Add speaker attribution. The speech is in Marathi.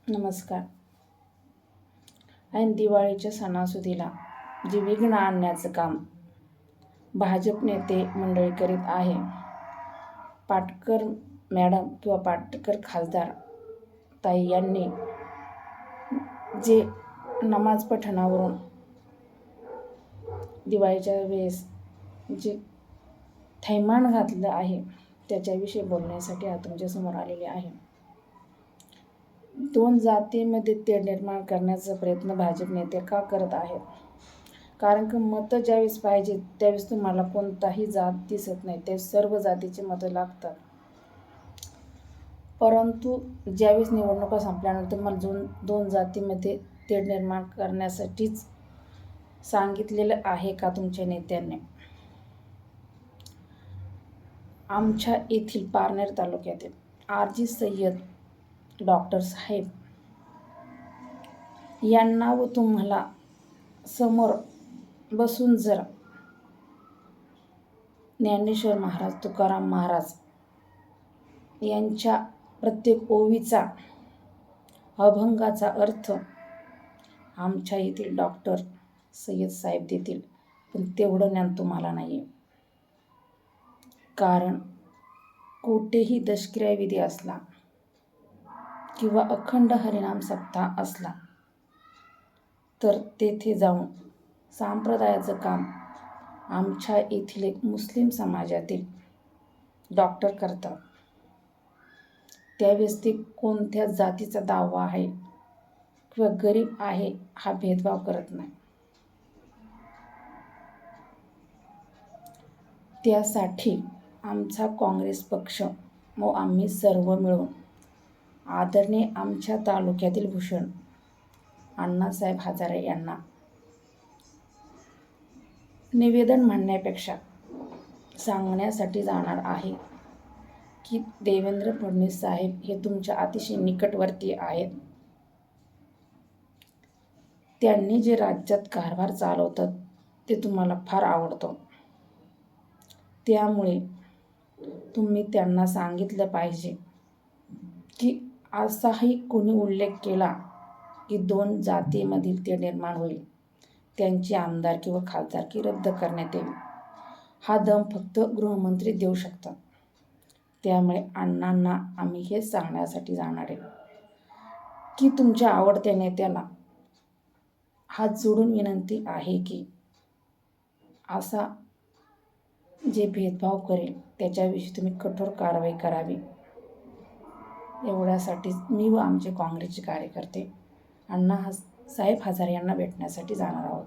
Speaker 1: नमस्कार. ऐन दिवाळीच्या सणासुदीला जे विघ्न आणण्याचं काम भाजप नेते मंडळी करीत आहे. पाटकर मॅडम किंवा पाटकर खासदार ताई यांनी जे नमाज पठणावरून दिवाळीच्या वेळेस जे थैमान घातलं आहे त्याच्याविषयी बोलण्यासाठी आज तुमच्यासमोर आलेले आहे. दोन जातीमध्ये तेढ निर्माण करण्याचा प्रयत्न भाजप नेते का करत आहेत? कारण की मतं ज्यावेळेस पाहिजे त्यावेळेस तुम्हाला कोणताही जात दिसत नाही, ते सर्व जातीची मतं लागतात. परंतु ज्यावेळेस निवडणुका संपल्यानंतर मला दोन जातीमध्ये तेढ निर्माण करण्यासाठीच सांगितलेलं आहे का तुमच्या नेत्यांनी? आमच्या येथील पारनेर तालुक्यातील आरजी सय्यद डॉक्टर साहेब यांना व तुम्हाला समोर बसून जर ज्ञानेश्वर महाराज, तुकाराम महाराज यांच्या प्रत्येक ओवीचा अभंगाचा अर्थ आमच्या येथील डॉक्टर सय्यद साहेब देतील, पण तेवढं ज्ञान तुम्हाला नाही आहे. कारण कोठेही दशक्रिया विधी असला किंवा अखंड हरिनाम सप्ताह असला तर तेथे जाऊन संप्रदायाचं काम आमच्या येथील एक मुस्लिम समाजातील डॉक्टर करतात. त्यावेळेस ते कोणत्या जातीचा दावा आहे किंवा गरीब आहे हा भेदभाव करत नाही. त्यासाठी आमचा काँग्रेस पक्ष व आम्ही सर्व मिळून आदरणीय आमच्या तालुक्यातील भूषण अण्णासाहेब हजारे यांना निवेदन म्हणण्यापेक्षा सांगण्यासाठी जाणार आहे की देवेंद्र फडणवीस साहेब हे तुमच्या अतिशय निकटवर्ती आहेत. त्यांनी जे राज्यात कारभार चालवतात ते तुम्हाला फार आवडतं. त्यामुळे तुम्ही त्यांना सांगितलं पाहिजे की असाही कोणी उल्लेख केला की दोन जातीमधील ते निर्माण होईल, त्यांची आमदारकी व खासदारकी रद्द करण्यात येईल. हा दम फक्त गृहमंत्री देऊ शकतात. त्यामुळे अण्णांना आम्ही हे सांगण्यासाठी जाणार आहे की तुमच्या आवडत्या नेत्याला हात जोडून विनंती आहे की असा जे भेदभाव करेल त्याच्याविषयी तुम्ही कठोर कारवाई करावी. एवढ्यासाठी मी व आमचे काँग्रेसचे कार्यकर्ते अण्णा साहेब हजारे यांना भेटण्यासाठी जाणार आहोत.